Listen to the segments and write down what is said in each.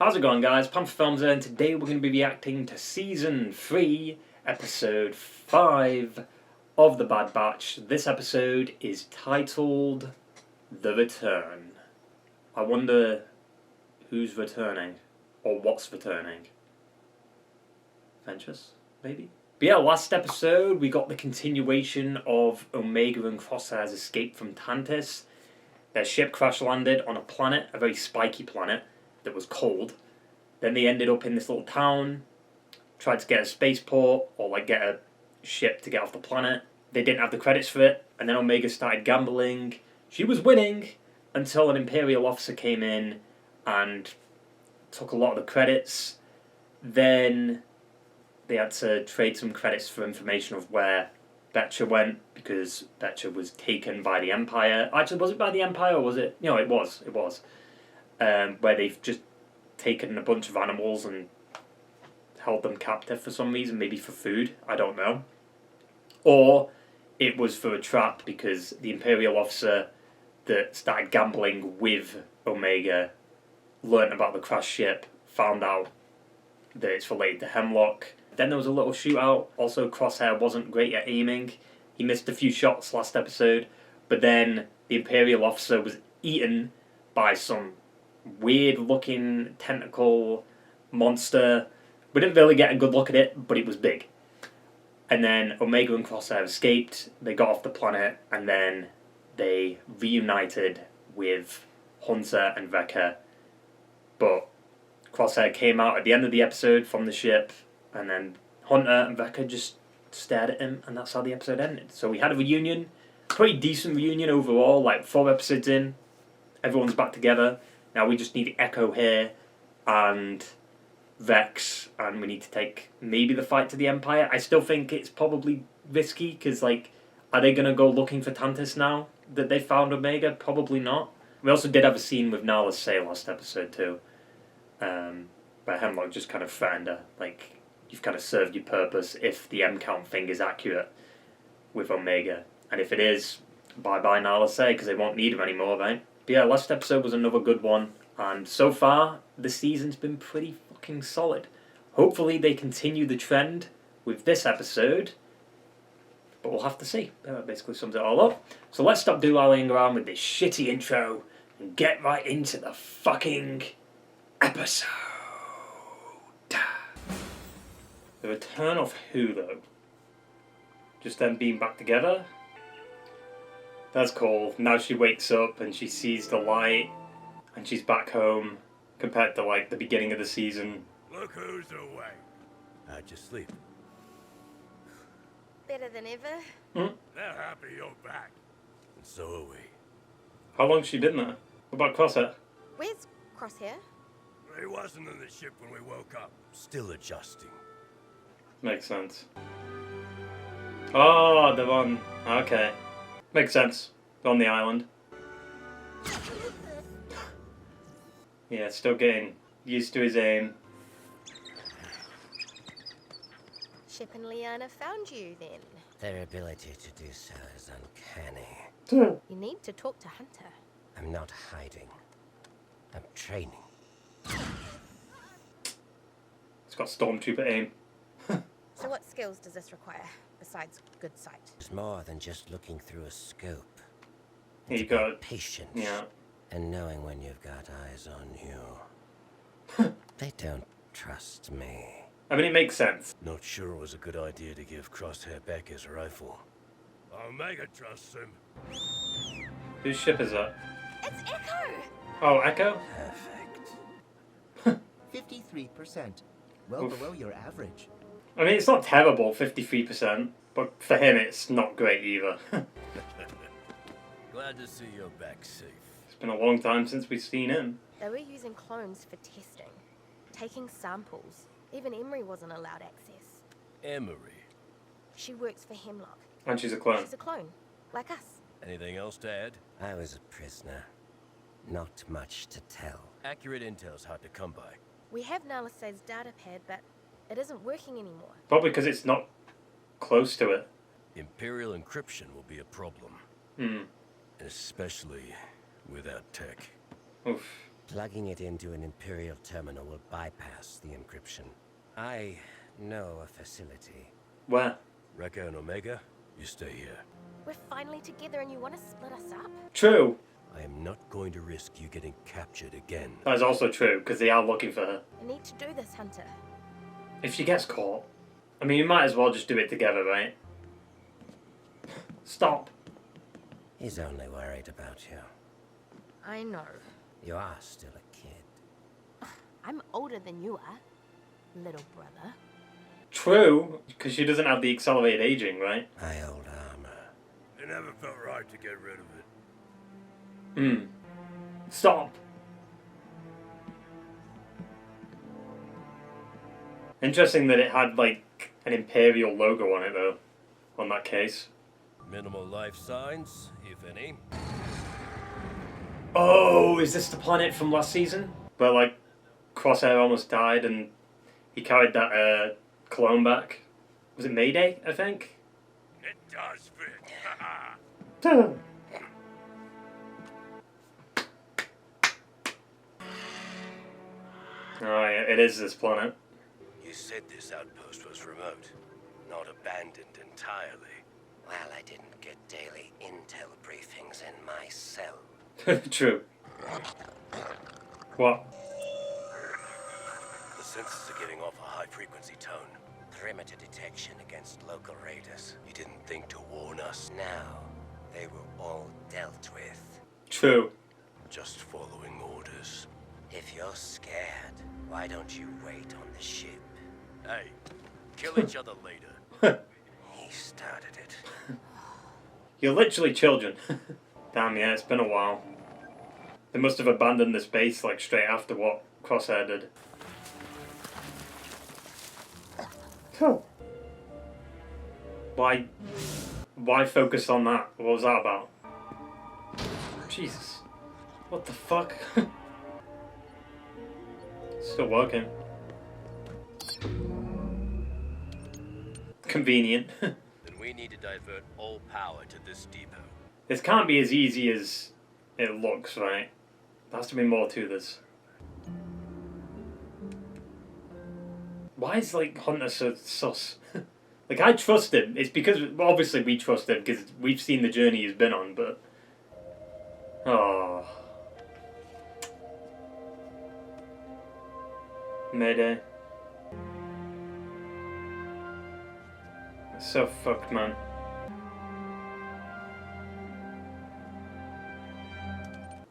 How's it going, guys? Panther Films here, and today we're going to be reacting to Season 3, Episode 5 of The Bad Batch. This episode is titled The Return. I wonder who's returning, or what's returning. Ventress, maybe? But yeah, last episode we got the continuation of Omega and Crosshair's escape from Tantiss. Their ship crash landed on a planet, a very spiky planet, that was cold. Then they ended up in this little town, tried to get a spaceport or get a ship to get off the planet. They didn't have the credits for it, and then Omega started gambling. She was winning until an Imperial officer came in and took a lot of the credits. Then they had to trade some credits for information of where Betcher went, because Betcher was taken by the Empire. Actually, was it by the Empire or was it? No, it was. Where they've just taken a bunch of animals and held them captive for some reason, maybe for food, I don't know. Or it was for a trap, because the Imperial officer that started gambling with Omega learnt about the crashed ship, found out that it's related to Hemlock. Then there was a little shootout. Also, Crosshair wasn't great at aiming. He missed a few shots last episode, but then the Imperial officer was eaten by some weird-looking tentacle monster. We didn't really get a good look at it, but it was big. And then Omega and Crosshair escaped. They got off the planet, and then they reunited with Hunter and Wrecker. But Crosshair came out at the end of the episode from the ship, and then Hunter and Wrecker just stared at him, and that's how the episode ended. So we had a reunion, pretty decent reunion overall, 4 episodes in. Everyone's back together. Now we just need Echo here and Vex, and we need to take maybe the fight to the Empire. I still think it's probably risky, because are they going to go looking for Tantiss now that they found Omega? Probably not. We also did have a scene with Nala Se last episode too, where Hemlock just kind of threatened her, you've kind of served your purpose if the M-count thing is accurate with Omega. And if it is, bye-bye Nala Se, because they won't need her anymore, right? But yeah, last episode was another good one, and so far, the season's been pretty fucking solid. Hopefully they continue the trend with this episode, but we'll have to see. That basically sums it all up. So let's stop doodling around with this shitty intro and get right into the fucking episode. The return of who, though? Just them being back together? That's cool. Now she wakes up and she sees the light and she's back home, compared to the beginning of the season. Look who's awake. How'd you sleep? Better than ever. They're happy you're back. And so are we. How long's she been there? What about Crosshair? Where's Crosshair? He wasn't in the ship when we woke up. Still adjusting. Makes sense. Oh, they're on. Okay. Makes sense. They're on the island. Yeah, still getting used to his aim. Ship and Liana found you, then. Their ability to do so is uncanny. You need to talk to Hunter. I'm not hiding. I'm training. It's got stormtrooper aim. So what skills does this require, besides good sight? It's more than just looking through a scope. Here It's you go. about patience. Yeah. And knowing when you've got eyes on you. They don't trust me. I mean, it makes sense. Not sure it was a good idea to give Crosshair back his rifle. Omega trusts him. Whose ship is that? It's Echo! Oh, Echo? Perfect. 53%. Well Oof. below your average. I mean, it's not terrible, 53%, but for him it's not great either. Glad to see you're back safe. It's been a long time since we've seen him. They were using clones for testing, taking samples. Even Emery wasn't allowed access. Emery. She works for Hemlock. And she's a clone. She's a clone, like us. Anything else to add? I was a prisoner. Not much to tell. Accurate intel's hard to come by. We have Nala Se's data pad, but it isn't working anymore. Probably because it's not close to it. Imperial encryption will be a problem. Especially without tech. Oof. Plugging it into an Imperial terminal will bypass the encryption. I know a facility. Where? Wrecker and Omega, you stay here. We're finally together and you want to split us up? True. I am not going to risk you getting captured again. That is also true, because they are looking for her. I need to do this, Hunter. If she gets caught, I mean, you might as well just do it together, right? Stop. He's only worried about you. I know. You are still a kid. I'm older than you are, little brother. True, because she doesn't have the accelerated aging, right? My old armor. It never felt right to get rid of it. Stop. Interesting that it had, like, an Imperial logo on it, though. On that case. Minimal life signs, if any. Oh, is this the planet from last season? Where, like, Crosshair almost died and he carried that, clone back. Was it Mayday, I think? It does fit. Alright, it is this planet. You said this outpost was remote, not abandoned entirely. Well, I didn't get daily intel briefings in my cell. True. What? The sensors are giving off a high-frequency tone. Perimeter detection against local raiders. You didn't think to warn us. Now, they were all dealt with. True. Just following orders. If you're scared, why don't you wait on the ship? Hey, kill each other later. He started it. You're literally children. Damn, yeah, it's been a while. They must have abandoned this base, like, straight after what Crosshair did. Huh. Why focus on that? What was that about? Jesus. What the fuck? Still working. Convenient. Then we need to divert all power to this depot. This can't be as easy as it looks, right? There has to be more to this. Why is, like, Hunter so sus? Like, I trust him. It's because, well, obviously we trust him because we've seen the journey he's been on, but... Oh. Mayday. So fucked, man.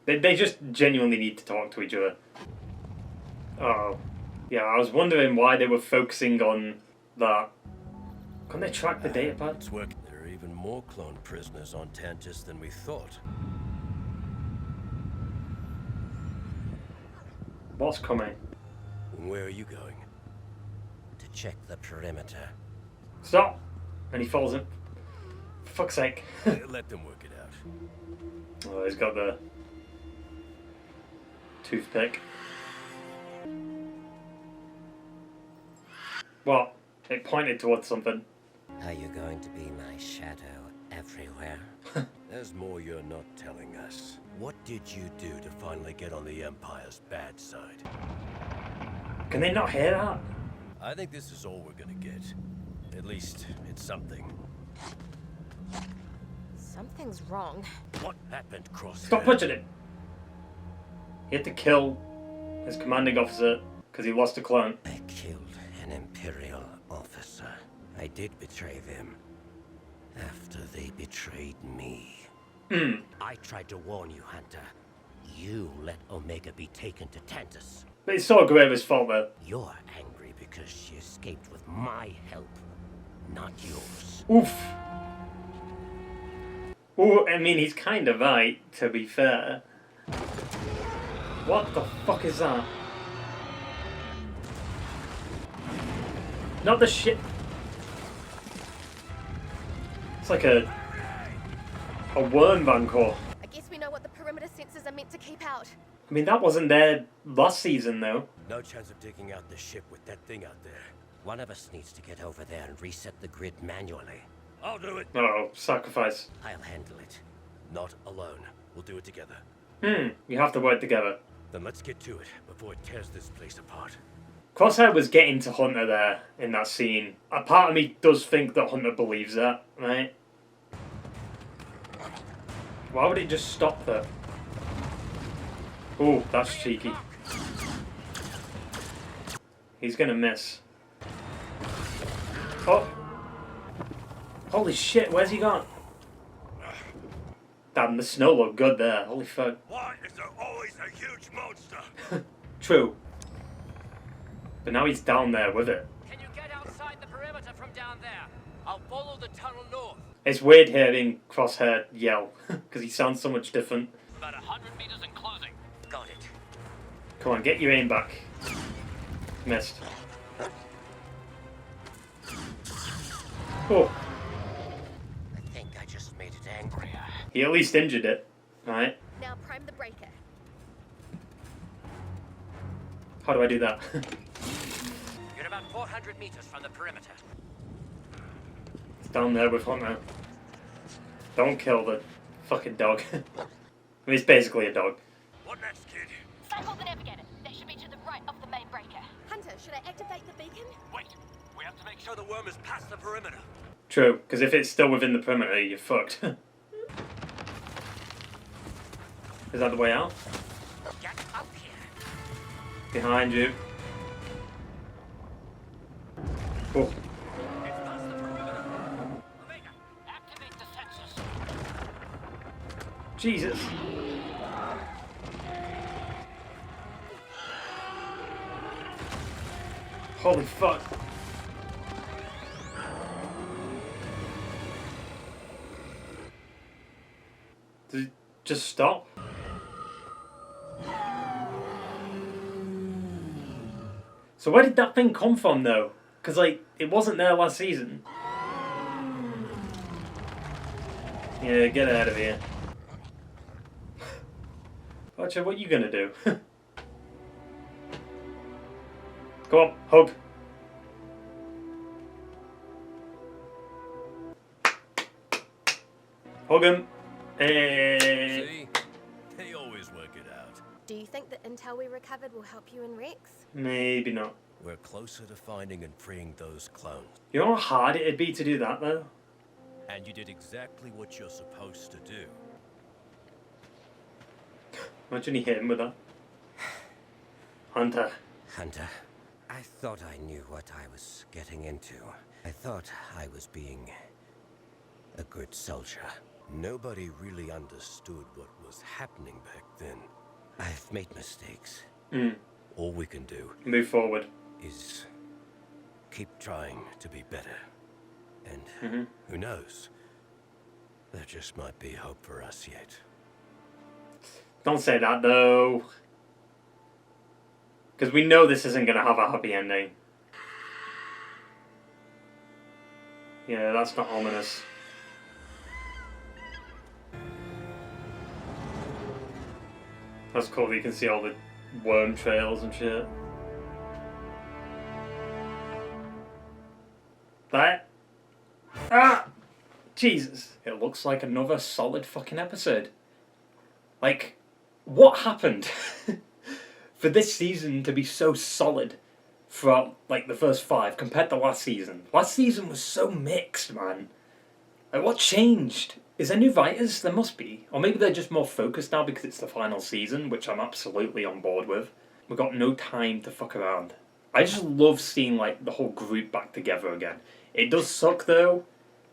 They just genuinely need to talk to each other. Oh. Yeah, I was wondering why they were focusing on that. Can they track the data pad? It's working. There are even more clone prisoners on Tantiss than we thought. What's coming? Where are you going? To check the perimeter. Stop! And he falls in. For fuck's sake. Let them work it out. Oh, he's got the toothpick. What? It pointed towards something. Are you going to be my shadow everywhere? There's more you're not telling us. What did you do to finally get on the Empire's bad side? Can they not hear that? I think this is all we're gonna get. At least, it's something. Something's wrong. What happened, Crosshair? Stop touching it! He had to kill his commanding officer because he lost a clone. I killed an Imperial officer. I did betray them after they betrayed me. I tried to warn you, Hunter. You let Omega be taken to Tantiss. But it's sort of Graver's fault, though. You're angry because she escaped with my help, not yours. Oof. Oh, I mean, he's kind of right, to be fair. What the fuck is that? Not the shit. It's like a worm Vancor. I guess we know what the perimeter sensors are meant to keep out. I mean, that wasn't there last season, though. No chance of taking out the ship with that thing out there. One of us needs to get over there and reset the grid manually. I'll do it. Oh, sacrifice. I'll handle it. Not alone. We'll do it together. You have to work together. Then let's get to it before it tears this place apart. Crosshair was getting to Hunter there in that scene. A part of me does think that Hunter believes that, right? Why would it just stop there? Oh, that's cheeky. He's gonna miss. Oh! Holy shit, where's he gone? Damn, the snow looked good there. Holy fuck. Why is there always a huge monster? True. But now he's down there with it. Can you get outside the perimeter from down there? I'll follow the tunnel north. It's weird hearing Crosshair yell, because he sounds so much different. About 100 meters and closing. Got it. Come on, get your aim back. Missed. Oh, I think I just made it angrier. he at least injured it, right? Now prime the breaker. How do I do that? You're about 400 meters from the perimeter. It's down there with Hunter. Don't kill the fucking dog. I mean, it's basically a dog. What next, kid? Cycle the navigator. That should be to the right of the main breaker. Hunter, should I activate the beacon? Wait, we have to make sure the worm is past the perimeter. True, because if it's still within the perimeter, you're fucked. Is that the way out? Get up here. Behind you. Oh, It's past the perimeter. Omega, activate the sensors. Jesus. Holy fuck. Did it just stop? So where did that thing come from though? Because like, it wasn't there last season. Yeah, get out of here. Roger, what are you gonna do? Go on, hug. Hug him. Hey. See? They always work it out. Do you think the intel we recovered will help you and Rex? Maybe not. We're closer to finding and freeing those clones. You know how hard it'd be to do that though? And you did exactly what you're supposed to do. Imagine he hit him with that. Hunter. Hunter, I thought I knew what I was getting into. I thought I was being a good soldier. Nobody really understood what was happening back then. I've made mistakes. All we can do Move forward. is keep trying to be better. And who knows? There just might be hope for us yet. Don't say that though. Because we know this isn't going to have a happy ending. Yeah, that's not ominous. That's cool, you can see all the worm trails and shit. That? Ah! Jesus. It looks like another solid fucking episode. Like, what happened for this season to be so solid throughout, like, the first 5 compared to last season? Last season was so mixed, man. Like, what changed? Is there new writers? There must be. Or maybe they're just more focused now because it's the final season, which I'm absolutely on board with. We've got no time to fuck around. I just love seeing, like, the whole group back together again. It does suck, though,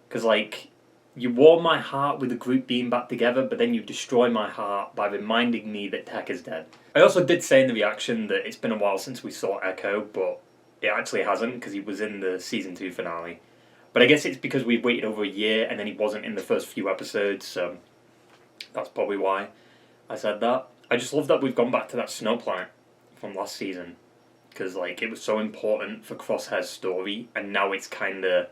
because, like, you warm my heart with the group being back together, but then you destroy my heart by reminding me that Tech is dead. I also did say in the reaction that it's been a while since we saw Echo, but it actually hasn't, because he was in the Season 2 finale. But I guess it's because we've waited over a year, and then he wasn't in the first few episodes, so that's probably why I said that. I just love that we've gone back to that snow planet from last season, because, like, it was so important for Crosshair's story, and now it's kind of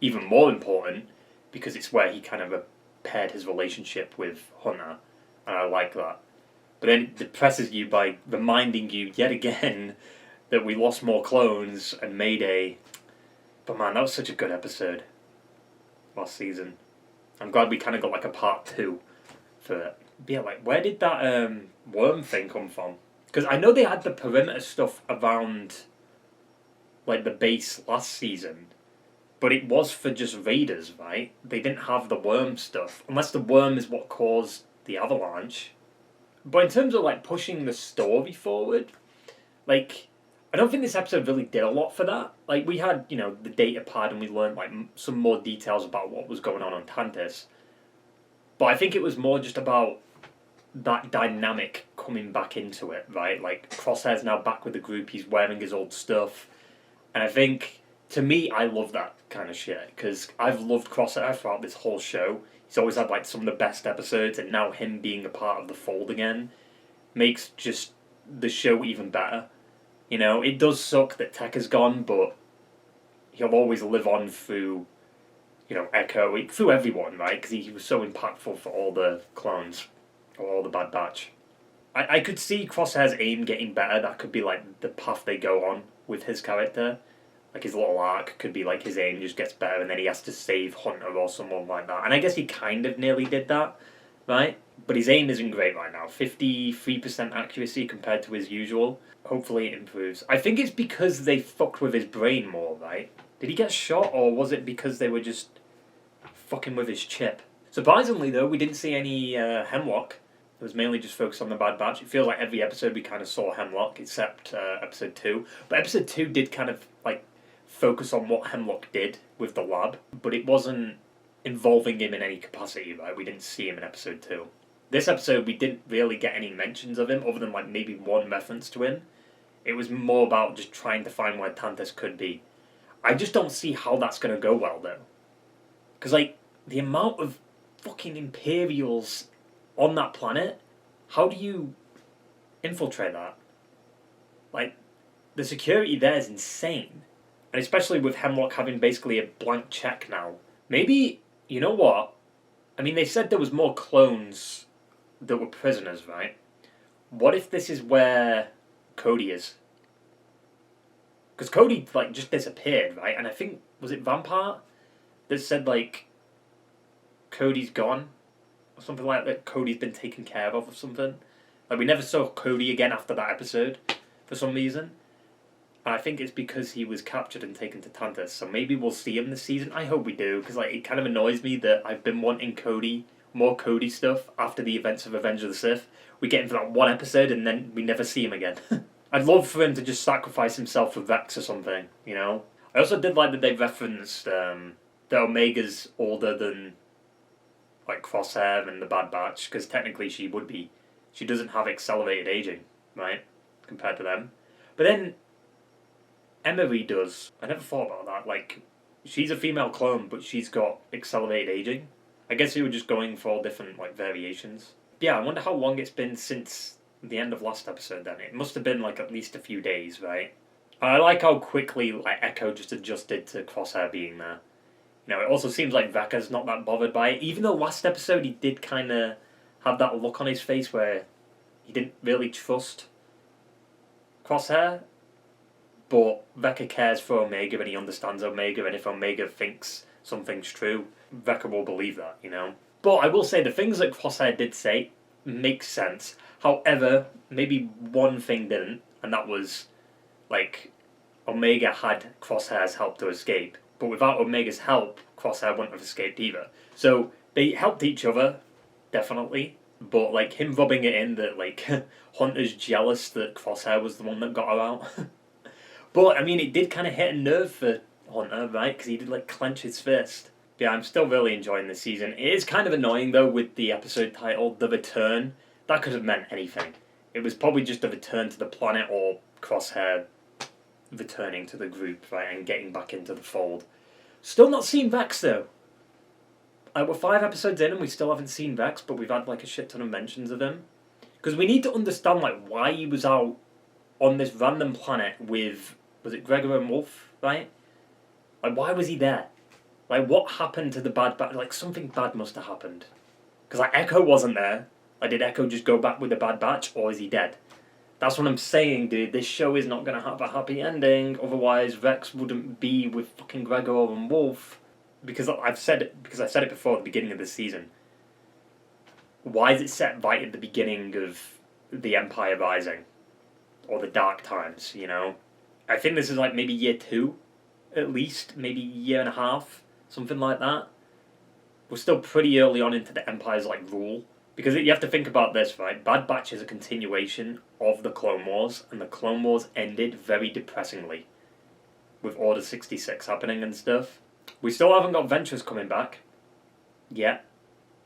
even more important, because it's where he kind of repaired his relationship with Hunter, and I like that. But then it depresses you by reminding you yet again that we lost more clones and Mayday. But man, that was such a good episode last season. I'm glad we kind of got like a part 2 for it. But yeah, like, where did that worm thing come from? Because I know they had the perimeter stuff around, like, the base last season, but it was for just raiders, right? They didn't have the worm stuff, unless the worm is what caused the avalanche. But in terms of, like, pushing the story forward, like, I don't think this episode really did a lot for that. Like, we had, you know, the data pad and we learned, like, some more details about what was going on Tantiss. But I think it was more just about that dynamic coming back into it, right? Like, Crosshair's now back with the group, he's wearing his old stuff. And I think, to me, I love that kind of shit, because I've loved Crosshair throughout this whole show. He's always had, like, some of the best episodes, and now him being a part of the fold again makes just the show even better. You know, it does suck that Tech is gone, but he'll always live on through, you know, Echo, through everyone, right? Because he was so impactful for all the clones, or all the Bad Batch. I could see Crosshair's aim getting better. That could be, like, the path they go on with his character. Like, his little arc could be, like, his aim just gets better and then he has to save Hunter or someone like that. And I guess he kind of nearly did that, right? But his aim isn't great right now. 53% accuracy compared to his usual. Hopefully it improves. I think it's because they fucked with his brain more, right? Did he get shot, or was it because they were just fucking with his chip? Surprisingly, though, we didn't see any Hemlock. It was mainly just focused on the Bad Batch. It feels like every episode we kind of saw Hemlock, except episode 2. But episode 2 did kind of, like, focus on what Hemlock did with the lab, but it wasn't involving him in any capacity, right? We didn't see him in episode 2. This episode, we didn't really get any mentions of him, other than, like, maybe one reference to him. It was more about just trying to find where Tantiss could be. I just don't see how that's going to go well, though. Because, like, the amount of fucking Imperials on that planet, how do you infiltrate that? Like, the security there is insane. And especially with Hemlock having basically a blank check now. Maybe, you know what? I mean, they said there was more clones that were prisoners, right? What if this is where Cody is? Because Cody, like, just disappeared, right? And I think, was it Vampire that said, like, Cody's gone? Or something like that. Cody's been taken care of or something. Like, we never saw Cody again after that episode, for some reason. And I think it's because he was captured and taken to Tantiss. So maybe we'll see him this season. I hope we do, because, like, it kind of annoys me that I've been wanting more Cody stuff after the events of Revenge of the Sith. We get him for that one episode and then we never see him again. I'd love for him to just sacrifice himself for Vex or something, you know? I also did like that they referenced that Omega's older than, like, Crosshair and the Bad Batch, because technically she would be. She doesn't have accelerated aging, right? Compared to them. But then Emery does. I never thought about that. Like, she's a female clone, but she's got accelerated aging. I guess they were just going for all different, like, variations. Yeah, I wonder how long it's been since the end of last episode then. It must have been, like, at least a few days, right? I like how quickly, like, Echo just adjusted to Crosshair being there. You know, it also seems like Vecca's not that bothered by it. Even though last episode he did kind of have that look on his face where he didn't really trust Crosshair. But Vecca cares for Omega and he understands Omega, and if Omega thinks something's true, Vecca will believe that, you know? But I will say the things that Crosshair did say make sense. However, maybe one thing didn't, and that was, like, Omega had Crosshair's help to escape. But without Omega's help, Crosshair wouldn't have escaped either. So they helped each other, definitely. But, like, him rubbing it in that, like, Hunter's jealous that Crosshair was the one that got her out. But, I mean, it did kind of hit a nerve for Hunter, right? Because he did, like, clench his fist. Yeah, I'm still really enjoying this season. It is kind of annoying, though, with the episode titled The Return. That could have meant anything. It was probably just a return to the planet or Crosshair returning to the group, right, and getting back into the fold. Still not seen Vex, though. We're 5 episodes in and we still haven't seen Vex, but we've had, like, a shit ton of mentions of him. Because we need to understand, like, why he was out on this random planet with, was it Gregor and Wolf, right? Like, why was he there? Like, what happened to the Bad Batch? Like, something bad must have happened. Because, like, Echo wasn't there. Like, did Echo just go back with the Bad Batch, or is he dead? That's what I'm saying, dude. This show is not going to have a happy ending. Otherwise, Vex wouldn't be with fucking Gregor and Wolf. Because I said it before at the beginning of the season. Why is it set right at the beginning of the Empire Rising? or the dark times, you know. I think this is like maybe year 2, at least, maybe year and a half, something like that. We're still pretty early on into the Empire's like rule, because you have to think about this, right? Bad Batch is a continuation of the Clone Wars, and the Clone Wars ended very depressingly, with Order 66 happening and stuff. We still haven't got Ventress coming back yet.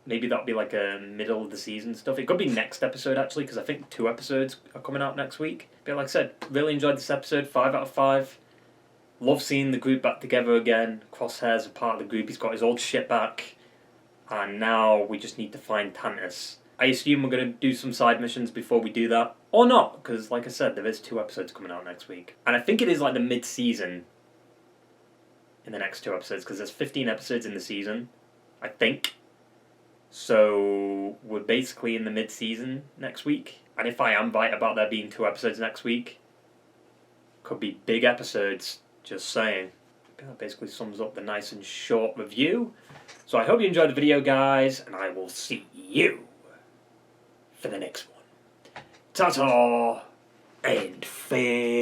Maybe that'll be like a middle of the season stuff. It could be next episode actually, because I think 2 episodes are coming out next week. But like I said, really enjoyed this episode. 5 out of 5. Love seeing the group back together again. Crosshair's a part of the group. He's got his old shit back. And now we just need to find Tantiss. I assume we're going to do some side missions before we do that. Or not, because like I said, there is 2 episodes coming out next week. And I think it is like the mid-season in the next 2 episodes, because there's 15 episodes in the season, I think. So we're basically in the mid-season next week. And if I am right about there being 2 episodes next week, could be big episodes, just saying. That basically sums up the nice and short review. So I hope you enjoyed the video, guys, and I will see you for the next one. Ta-ta and farewell.